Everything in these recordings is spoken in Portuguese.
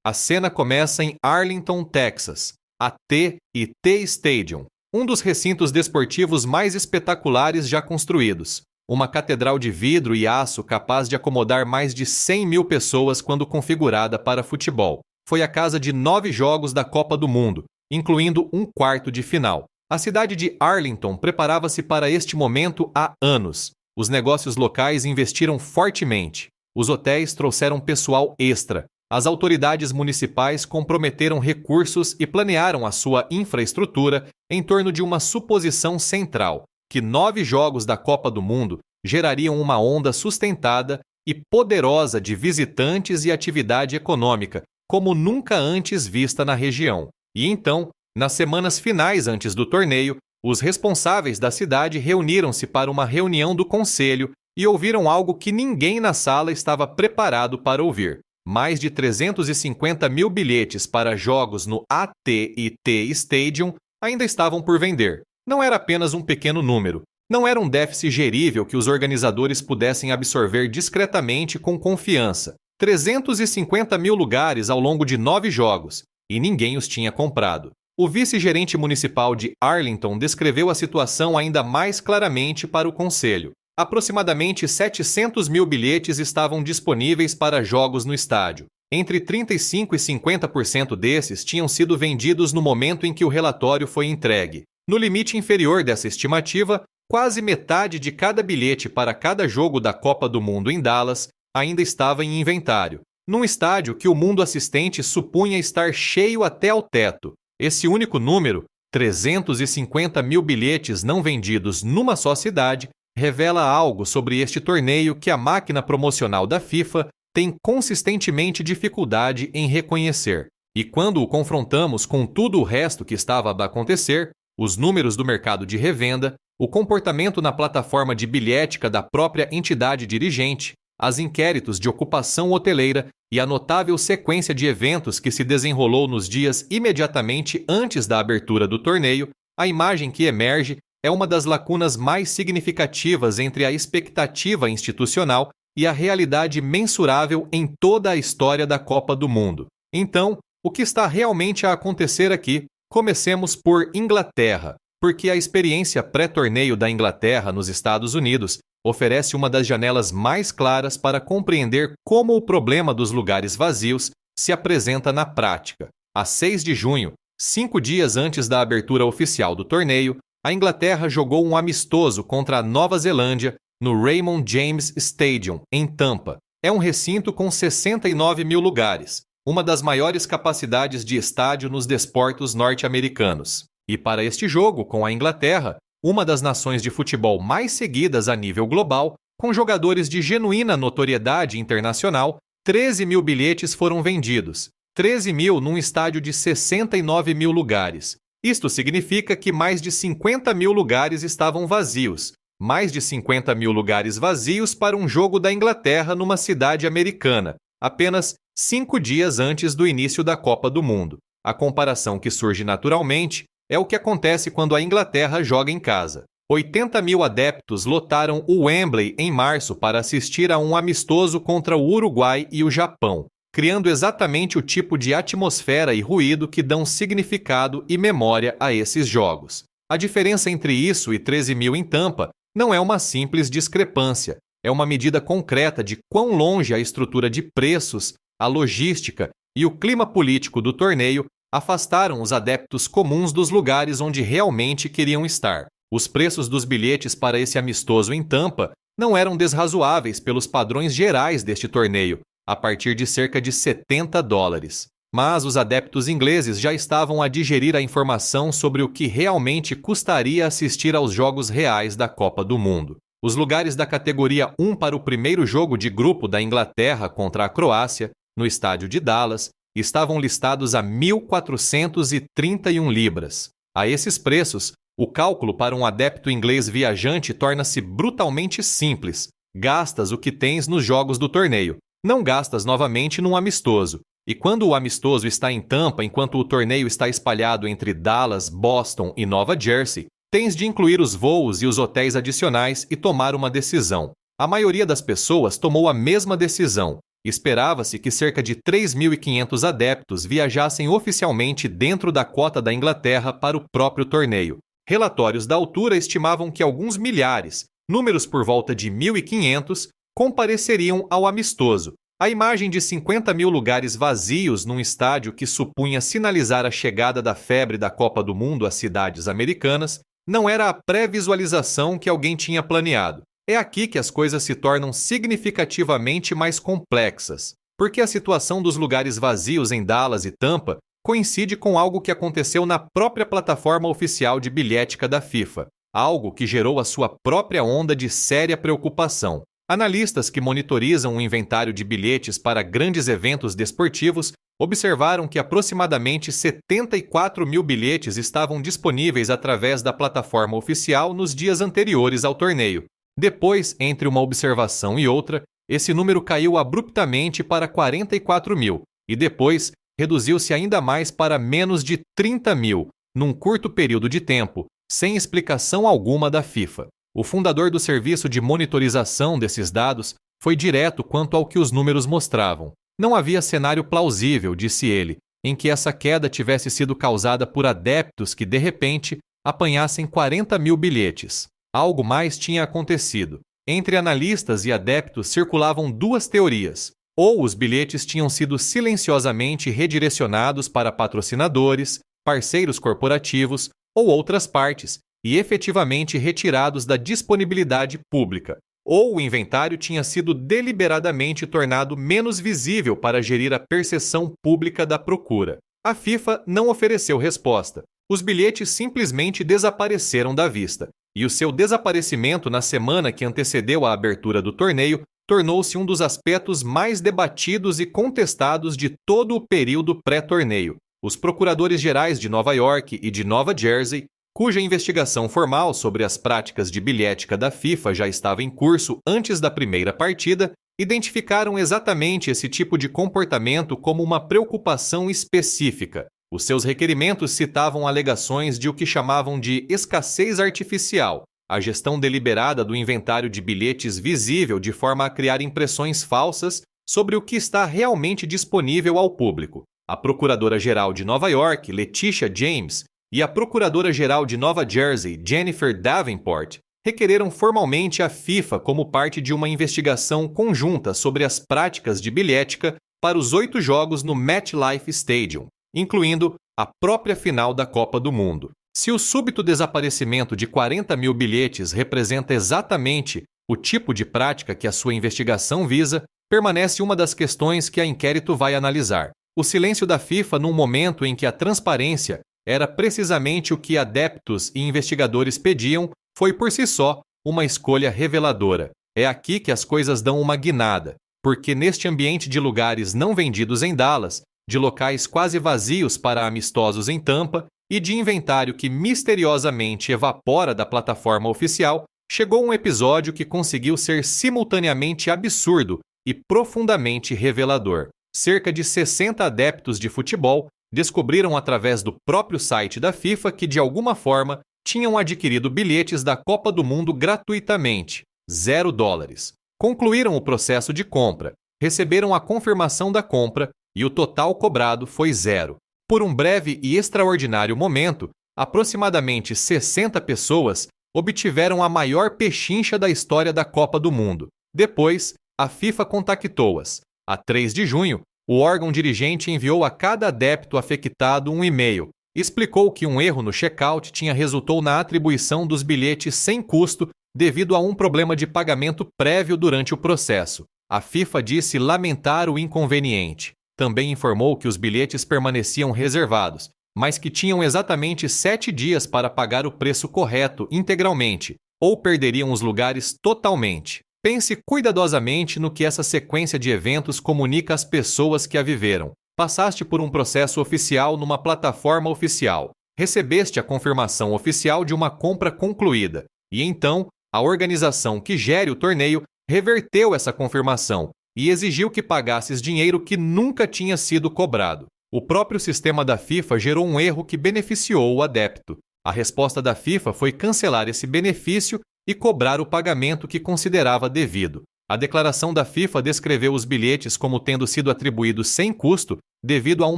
A cena começa em Arlington, Texas, a T&T Stadium, um dos recintos desportivos mais espetaculares já construídos. Uma catedral de vidro e aço capaz de acomodar mais de 100 mil pessoas quando configurada para futebol. Foi a casa de 9 jogos da Copa do Mundo, incluindo um quarto de final. A cidade de Arlington preparava-se para este momento há anos. Os negócios locais investiram fortemente. Os hotéis trouxeram pessoal extra. As autoridades municipais comprometeram recursos e planearam a sua infraestrutura em torno de uma suposição central, que 9 jogos da Copa do Mundo gerariam uma onda sustentada e poderosa de visitantes e atividade econômica, como nunca antes vista na região. E então, nas semanas finais antes do torneio, os responsáveis da cidade reuniram-se para uma reunião do conselho e ouviram algo que ninguém na sala estava preparado para ouvir. Mais de 350 mil bilhetes para jogos no AT&T Stadium ainda estavam por vender. Não era apenas um pequeno número. Não era um déficit gerível que os organizadores pudessem absorver discretamente com confiança. 350 mil lugares ao longo de 9 jogos, e ninguém os tinha comprado. O vice-gerente municipal de Arlington descreveu a situação ainda mais claramente para o conselho. Aproximadamente 700 mil bilhetes estavam disponíveis para jogos no estádio. Entre 35% e 50% desses tinham sido vendidos no momento em que o relatório foi entregue. No limite inferior dessa estimativa, quase metade de cada bilhete para cada jogo da Copa do Mundo em Dallas ainda estava em inventário, num estádio que o mundo assistente supunha estar cheio até ao teto. Esse único número, 350 mil bilhetes não vendidos numa só cidade, revela algo sobre este torneio que a máquina promocional da FIFA tem consistentemente dificuldade em reconhecer. E quando o confrontamos com tudo o resto que estava a acontecer, os números do mercado de revenda, o comportamento na plataforma de bilhética da própria entidade dirigente, as inquéritos de ocupação hoteleira e a notável sequência de eventos que se desenrolou nos dias imediatamente antes da abertura do torneio, a imagem que emerge é uma das lacunas mais significativas entre a expectativa institucional e a realidade mensurável em toda a história da Copa do Mundo. Então, o que está realmente a acontecer aqui? Comecemos por Inglaterra, porque a experiência pré-torneio da Inglaterra nos Estados Unidos oferece uma das janelas mais claras para compreender como o problema dos lugares vazios se apresenta na prática. A 6 de junho, 5 dias antes da abertura oficial do torneio, a Inglaterra jogou um amistoso contra a Nova Zelândia no Raymond James Stadium, em Tampa. É um recinto com 69 mil lugares, uma das maiores capacidades de estádio nos desportos norte-americanos. E para este jogo, com a Inglaterra, uma das nações de futebol mais seguidas a nível global, com jogadores de genuína notoriedade internacional, 13 mil bilhetes foram vendidos. 13 mil num estádio de 69 mil lugares. Isto significa que mais de 50 mil lugares estavam vazios. Mais de 50 mil lugares vazios para um jogo da Inglaterra numa cidade americana, apenas 5 dias antes do início da Copa do Mundo. A comparação que surge naturalmente é o que acontece quando a Inglaterra joga em casa. 80 mil adeptos lotaram o Wembley em março para assistir a um amistoso contra o Uruguai e o Japão, criando exatamente o tipo de atmosfera e ruído que dão significado e memória a esses jogos. A diferença entre isso e 13 mil em Tampa não é uma simples discrepância, é uma medida concreta de quão longe a estrutura de preços, a logística e o clima político do torneio afastaram os adeptos comuns dos lugares onde realmente queriam estar. Os preços dos bilhetes para esse amistoso em Tampa não eram desrazoáveis pelos padrões gerais deste torneio, a partir de cerca de $70. Mas os adeptos ingleses já estavam a digerir a informação sobre o que realmente custaria assistir aos jogos reais da Copa do Mundo. Os lugares da categoria 1 para o primeiro jogo de grupo da Inglaterra contra a Croácia, no estádio de Dallas, estavam listados a 1.431 libras. A esses preços, o cálculo para um adepto inglês viajante torna-se brutalmente simples. Gastas o que tens nos jogos do torneio. Não gastas novamente num amistoso. E quando o amistoso está em Tampa enquanto o torneio está espalhado entre Dallas, Boston e Nova Jersey, tens de incluir os voos e os hotéis adicionais e tomar uma decisão. A maioria das pessoas tomou a mesma decisão. Esperava-se que cerca de 3.500 adeptos viajassem oficialmente dentro da cota da Inglaterra para o próprio torneio. Relatórios da altura estimavam que alguns milhares, números por volta de 1.500, compareceriam ao amistoso. A imagem de 50 mil lugares vazios num estádio que supunha sinalizar a chegada da febre da Copa do Mundo às cidades americanas não era a pré-visualização que alguém tinha planeado. É aqui que as coisas se tornam significativamente mais complexas, porque a situação dos lugares vazios em Dallas e Tampa coincide com algo que aconteceu na própria plataforma oficial de bilhética da FIFA, algo que gerou a sua própria onda de séria preocupação. Analistas que monitorizam o inventário de bilhetes para grandes eventos desportivos observaram que aproximadamente 74 mil bilhetes estavam disponíveis através da plataforma oficial nos dias anteriores ao torneio. Depois, entre uma observação e outra, esse número caiu abruptamente para 44 mil e depois reduziu-se ainda mais para menos de 30 mil, num curto período de tempo, sem explicação alguma da FIFA. O fundador do serviço de monitorização desses dados foi direto quanto ao que os números mostravam. Não havia cenário plausível, disse ele, em que essa queda tivesse sido causada por adeptos que, de repente, apanhassem 40 mil bilhetes. Algo mais tinha acontecido. Entre analistas e adeptos circulavam duas teorias. Ou os bilhetes tinham sido silenciosamente redirecionados para patrocinadores, parceiros corporativos ou outras partes, e efetivamente retirados da disponibilidade pública, ou o inventário tinha sido deliberadamente tornado menos visível para gerir a percepção pública da procura. A FIFA não ofereceu resposta. Os bilhetes simplesmente desapareceram da vista, e o seu desaparecimento na semana que antecedeu a abertura do torneio tornou-se um dos aspectos mais debatidos e contestados de todo o período pré-torneio. Os procuradores gerais de Nova York e de Nova Jersey, cuja investigação formal sobre as práticas de bilhética da FIFA já estava em curso antes da primeira partida, identificaram exatamente esse tipo de comportamento como uma preocupação específica. Os seus requerimentos citavam alegações de o que chamavam de escassez artificial, a gestão deliberada do inventário de bilhetes visível de forma a criar impressões falsas sobre o que está realmente disponível ao público. A Procuradora-Geral de Nova York, Letitia James, e a Procuradora-Geral de Nova Jersey, Jennifer Davenport, requereram formalmente a FIFA como parte de uma investigação conjunta sobre as práticas de bilhética para os 8 jogos no MetLife Stadium, incluindo a própria final da Copa do Mundo. Se o súbito desaparecimento de 40 mil bilhetes representa exatamente o tipo de prática que a sua investigação visa, permanece uma das questões que a inquérito vai analisar. O silêncio da FIFA num momento em que a transparência era precisamente o que adeptos e investigadores pediam, foi por si só uma escolha reveladora. É aqui que as coisas dão uma guinada, porque neste ambiente de lugares não vendidos em Dallas, de locais quase vazios para amistosos em Tampa e de inventário que misteriosamente evapora da plataforma oficial, chegou um episódio que conseguiu ser simultaneamente absurdo e profundamente revelador. Cerca de 60 adeptos de futebol descobriram através do próprio site da FIFA que, de alguma forma, tinham adquirido bilhetes da Copa do Mundo gratuitamente, $0. Concluíram o processo de compra, receberam a confirmação da compra e o total cobrado foi 0. Por um breve e extraordinário momento, aproximadamente 60 pessoas obtiveram a maior pechincha da história da Copa do Mundo. Depois, a FIFA contactou-as. A 3 de junho, o órgão dirigente enviou a cada adepto afectado um e-mail. Explicou que um erro no check-out tinha resultado na atribuição dos bilhetes sem custo devido a um problema de pagamento prévio durante o processo. A FIFA disse lamentar o inconveniente. Também informou que os bilhetes permaneciam reservados, mas que tinham exatamente 7 dias para pagar o preço correto integralmente, ou perderiam os lugares totalmente. Pense cuidadosamente no que essa sequência de eventos comunica às pessoas que a viveram. Passaste por um processo oficial numa plataforma oficial. Recebeste a confirmação oficial de uma compra concluída. E então, a organização que gere o torneio reverteu essa confirmação e exigiu que pagasses dinheiro que nunca tinha sido cobrado. O próprio sistema da FIFA gerou um erro que beneficiou o adepto. A resposta da FIFA foi cancelar esse benefício e cobrar o pagamento que considerava devido. A declaração da FIFA descreveu os bilhetes como tendo sido atribuídos sem custo devido a um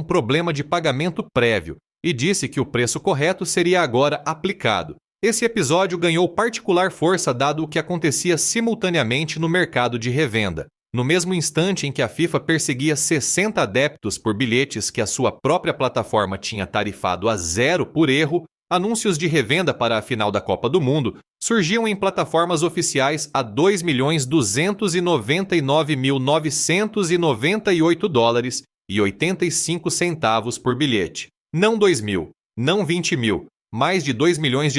problema de pagamento prévio e disse que o preço correto seria agora aplicado. Esse episódio ganhou particular força dado o que acontecia simultaneamente no mercado de revenda. No mesmo instante em que a FIFA perseguia 60 adeptos por bilhetes que a sua própria plataforma tinha tarifado a 0 por erro, anúncios de revenda para a final da Copa do Mundo surgiam em plataformas oficiais a $2.299.998,85 por bilhete. Não 2.000, não 20.000, mais de $2 milhões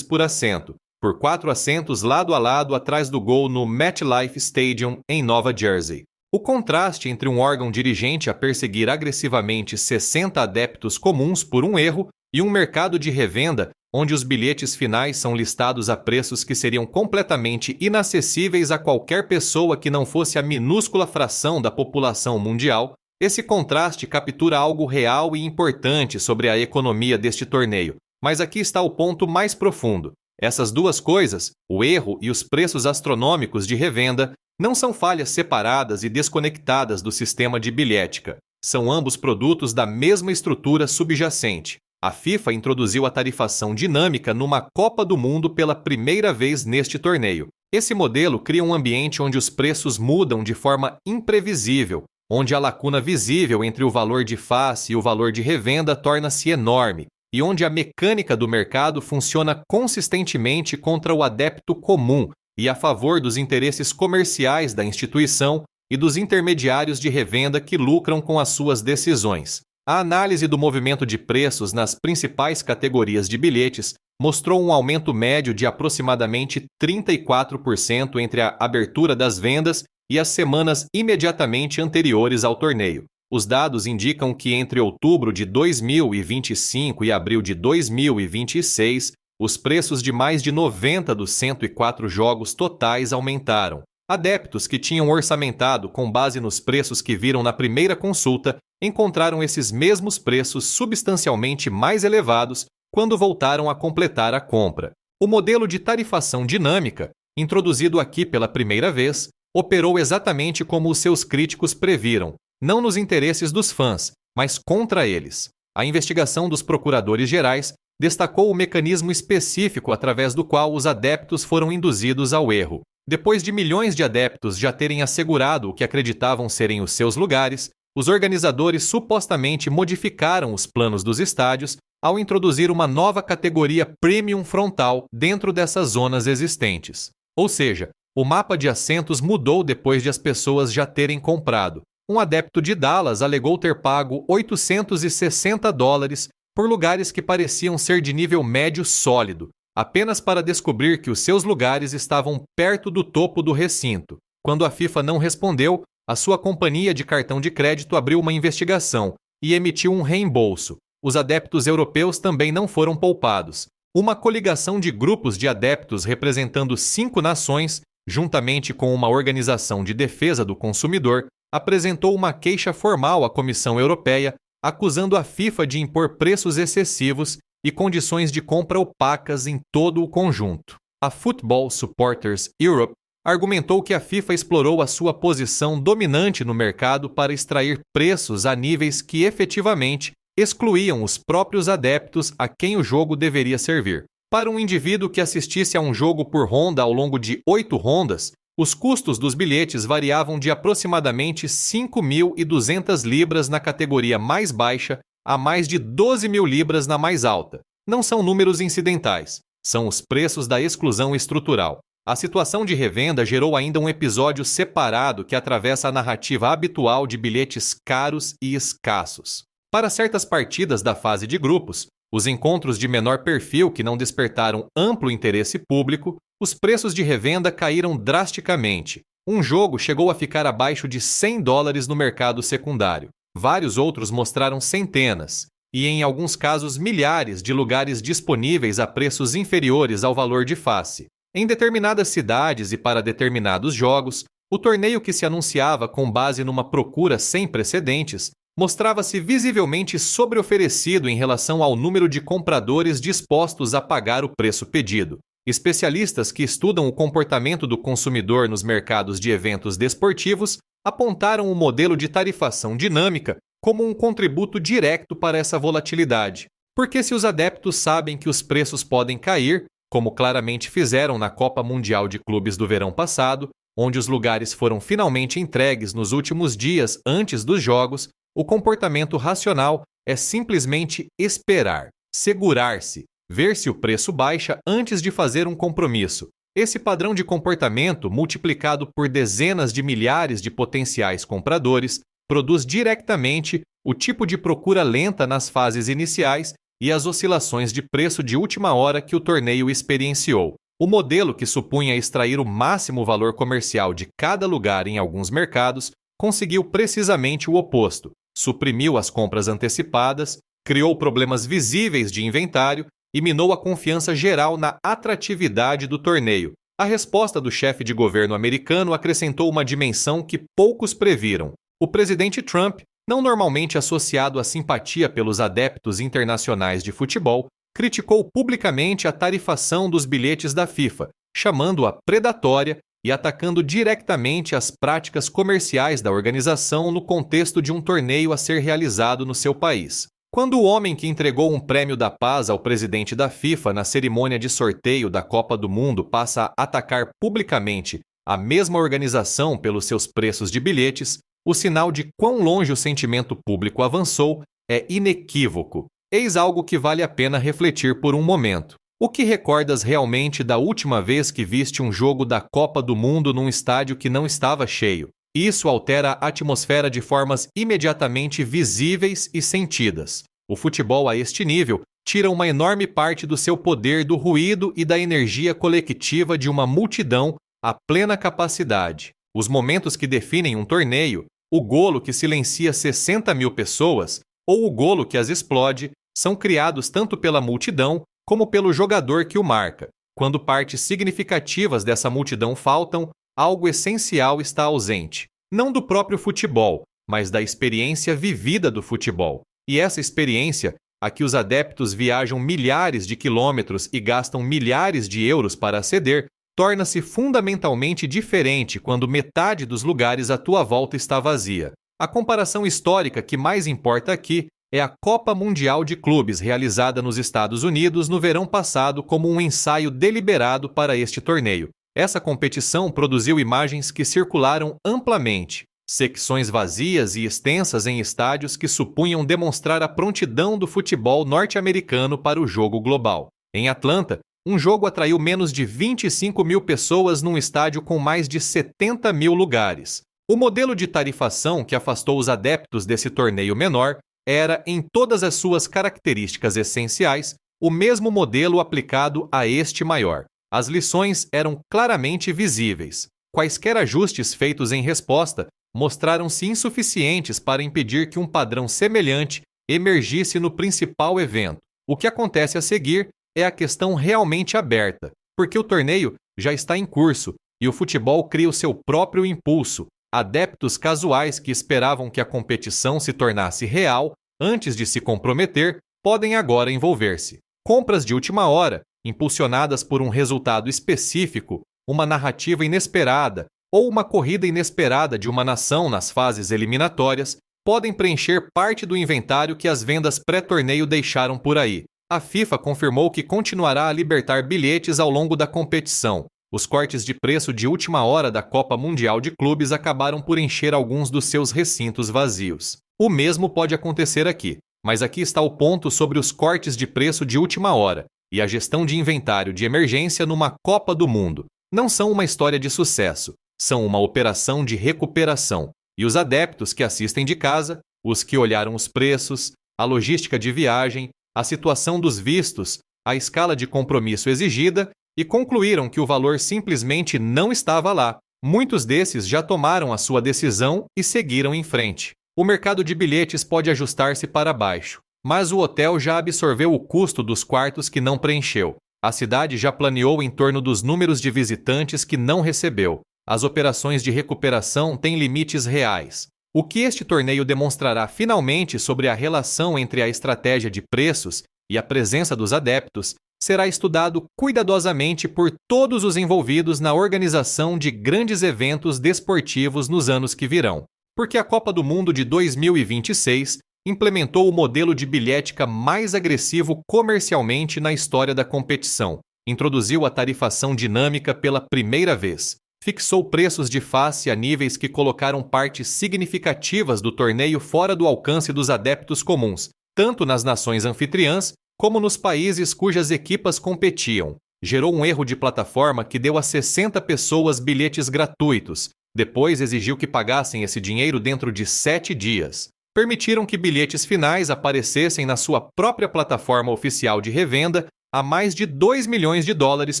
por assento, por 4 assentos lado a lado atrás do gol no MetLife Stadium, em Nova Jersey. O contraste entre um órgão dirigente a perseguir agressivamente 60 adeptos comuns por um erro e um mercado de revenda onde os bilhetes finais são listados a preços que seriam completamente inacessíveis a qualquer pessoa que não fosse a minúscula fração da população mundial, esse contraste captura algo real e importante sobre a economia deste torneio. Mas aqui está o ponto mais profundo. Essas duas coisas, o erro e os preços astronômicos de revenda, não são falhas separadas e desconectadas do sistema de bilhética. São ambos produtos da mesma estrutura subjacente. A FIFA introduziu a tarifação dinâmica numa Copa do Mundo pela primeira vez neste torneio. Esse modelo cria um ambiente onde os preços mudam de forma imprevisível, onde a lacuna visível entre o valor de face e o valor de revenda torna-se enorme, e onde a mecânica do mercado funciona consistentemente contra o adepto comum e a favor dos interesses comerciais da instituição e dos intermediários de revenda que lucram com as suas decisões. A análise do movimento de preços nas principais categorias de bilhetes mostrou um aumento médio de aproximadamente 34% entre a abertura das vendas e as semanas imediatamente anteriores ao torneio. Os dados indicam que entre outubro de 2025 e abril de 2026, os preços de mais de 90 dos 104 jogos totais aumentaram. Adeptos que tinham orçamentado com base nos preços que viram na primeira consulta encontraram esses mesmos preços substancialmente mais elevados quando voltaram a completar a compra. O modelo de tarifação dinâmica, introduzido aqui pela primeira vez, operou exatamente como os seus críticos previram, não nos interesses dos fãs, mas contra eles. A investigação dos procuradores gerais destacou o mecanismo específico através do qual os adeptos foram induzidos ao erro. Depois de milhões de adeptos já terem assegurado o que acreditavam serem os seus lugares, os organizadores supostamente modificaram os planos dos estádios ao introduzir uma nova categoria Premium frontal dentro dessas zonas existentes. Ou seja, o mapa de assentos mudou depois de as pessoas já terem comprado. Um adepto de Dallas alegou ter pago $860 por lugares que pareciam ser de nível médio sólido, apenas para descobrir que os seus lugares estavam perto do topo do recinto. Quando a FIFA não respondeu, a sua companhia de cartão de crédito abriu uma investigação e emitiu um reembolso. Os adeptos europeus também não foram poupados. Uma coligação de grupos de adeptos representando 5 nações, juntamente com uma organização de defesa do consumidor, apresentou uma queixa formal à Comissão Europeia, acusando a FIFA de impor preços excessivos e condições de compra opacas em todo o conjunto. A Football Supporters Europe argumentou que a FIFA explorou a sua posição dominante no mercado para extrair preços a níveis que efetivamente excluíam os próprios adeptos a quem o jogo deveria servir. Para um indivíduo que assistisse a um jogo por ronda ao longo de 8 rondas, os custos dos bilhetes variavam de aproximadamente 5.200 libras na categoria mais baixa a mais de 12.000 libras na mais alta. Não são números incidentais, são os preços da exclusão estrutural. A situação de revenda gerou ainda um episódio separado que atravessa a narrativa habitual de bilhetes caros e escassos. Para certas partidas da fase de grupos, os encontros de menor perfil que não despertaram amplo interesse público, os preços de revenda caíram drasticamente. Um jogo chegou a ficar abaixo de $100 no mercado secundário. Vários outros mostraram centenas, e em alguns casos milhares de lugares disponíveis a preços inferiores ao valor de face. Em determinadas cidades e para determinados jogos, o torneio que se anunciava com base numa procura sem precedentes mostrava-se visivelmente sobreoferecido em relação ao número de compradores dispostos a pagar o preço pedido. Especialistas que estudam o comportamento do consumidor nos mercados de eventos desportivos apontaram o modelo de tarifação dinâmica como um contributo direto para essa volatilidade. Porque se os adeptos sabem que os preços podem cair, como claramente fizeram na Copa Mundial de Clubes do verão passado, onde os lugares foram finalmente entregues nos últimos dias antes dos jogos, o comportamento racional é simplesmente esperar, segurar-se, ver se o preço baixa antes de fazer um compromisso. Esse padrão de comportamento, multiplicado por dezenas de milhares de potenciais compradores, produz diretamente o tipo de procura lenta nas fases iniciais e as oscilações de preço de última hora que o torneio experienciou. O modelo que supunha extrair o máximo valor comercial de cada lugar em alguns mercados conseguiu precisamente o oposto. Suprimiu as compras antecipadas, criou problemas visíveis de inventário e minou a confiança geral na atratividade do torneio. A resposta do chefe de governo americano acrescentou uma dimensão que poucos previram. O presidente Trump, não normalmente associado à simpatia pelos adeptos internacionais de futebol, criticou publicamente a tarifação dos bilhetes da FIFA, chamando-a predatória e atacando diretamente as práticas comerciais da organização no contexto de um torneio a ser realizado no seu país. Quando o homem que entregou um prêmio da paz ao presidente da FIFA na cerimônia de sorteio da Copa do Mundo passa a atacar publicamente a mesma organização pelos seus preços de bilhetes, o sinal de quão longe o sentimento público avançou é inequívoco. Eis algo que vale a pena refletir por um momento. O que recordas realmente da última vez que viste um jogo da Copa do Mundo num estádio que não estava cheio? Isso altera a atmosfera de formas imediatamente visíveis e sentidas. O futebol a este nível tira uma enorme parte do seu poder do ruído e da energia coletiva de uma multidão à plena capacidade. Os momentos que definem um torneio, o golo que silencia 60 mil pessoas ou o golo que as explode, são criados tanto pela multidão como pelo jogador que o marca. Quando partes significativas dessa multidão faltam, algo essencial está ausente. Não do próprio futebol, mas da experiência vivida do futebol. E essa experiência, a que os adeptos viajam milhares de quilômetros e gastam milhares de euros para aceder, torna-se fundamentalmente diferente quando metade dos lugares à tua volta está vazia. A comparação histórica que mais importa aqui é a Copa Mundial de Clubes realizada nos Estados Unidos no verão passado como um ensaio deliberado para este torneio. Essa competição produziu imagens que circularam amplamente, secções vazias e extensas em estádios que supunham demonstrar a prontidão do futebol norte-americano para o jogo global. Em Atlanta, um jogo atraiu menos de 25 mil pessoas num estádio com mais de 70 mil lugares. O modelo de tarifação que afastou os adeptos desse torneio menor era, em todas as suas características essenciais, o mesmo modelo aplicado a este maior. As lições eram claramente visíveis. Quaisquer ajustes feitos em resposta mostraram-se insuficientes para impedir que um padrão semelhante emergisse no principal evento. O que acontece a seguir é a questão realmente aberta, porque o torneio já está em curso e o futebol cria o seu próprio impulso. Adeptos casuais que esperavam que a competição se tornasse real antes de se comprometer podem agora envolver-se. Compras de última hora, impulsionadas por um resultado específico, uma narrativa inesperada ou uma corrida inesperada de uma nação nas fases eliminatórias, podem preencher parte do inventário que as vendas pré-torneio deixaram por aí. A FIFA confirmou que continuará a libertar bilhetes ao longo da competição. Os cortes de preço de última hora da Copa Mundial de Clubes acabaram por encher alguns dos seus recintos vazios. O mesmo pode acontecer aqui, mas aqui está o ponto sobre os cortes de preço de última hora e a gestão de inventário de emergência numa Copa do Mundo. Não são uma história de sucesso, são uma operação de recuperação. E os adeptos que assistem de casa, os que olharam os preços, a logística de viagem, a situação dos vistos, a escala de compromisso exigida e concluíram que o valor simplesmente não estava lá. Muitos desses já tomaram a sua decisão e seguiram em frente. O mercado de bilhetes pode ajustar-se para baixo, mas o hotel já absorveu o custo dos quartos que não preencheu. A cidade já planeou em torno dos números de visitantes que não recebeu. As operações de recuperação têm limites reais. O que este torneio demonstrará finalmente sobre a relação entre a estratégia de preços e a presença dos adeptos será estudado cuidadosamente por todos os envolvidos na organização de grandes eventos desportivos nos anos que virão, porque a Copa do Mundo de 2026 implementou o modelo de bilhética mais agressivo comercialmente na história da competição, introduziu a tarifação dinâmica pela primeira vez, fixou preços de face a níveis que colocaram partes significativas do torneio fora do alcance dos adeptos comuns, tanto nas nações anfitriãs como nos países cujas equipas competiam. Gerou um erro de plataforma que deu a 60 pessoas bilhetes gratuitos, depois exigiu que pagassem esse dinheiro dentro de 7 dias. Permitiram que bilhetes finais aparecessem na sua própria plataforma oficial de revenda a mais de 2 milhões de dólares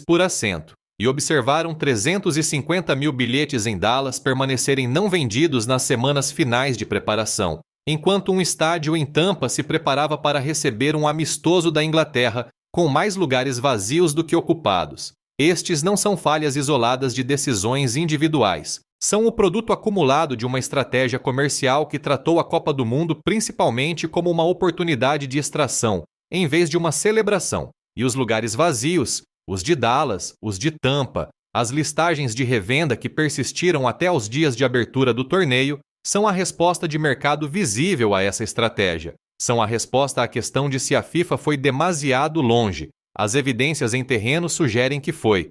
por assento, e observaram 350 mil bilhetes em Dallas permanecerem não vendidos nas semanas finais de preparação, enquanto um estádio em Tampa se preparava para receber um amistoso da Inglaterra com mais lugares vazios do que ocupados. Estes não são falhas isoladas de decisões individuais. São o produto acumulado de uma estratégia comercial que tratou a Copa do Mundo principalmente como uma oportunidade de extração, em vez de uma celebração. E os lugares vazios, os de Dallas, os de Tampa, as listagens de revenda que persistiram até os dias de abertura do torneio, são a resposta de mercado visível a essa estratégia. São a resposta à questão de se a FIFA foi demasiado longe. As evidências em terreno sugerem que foi.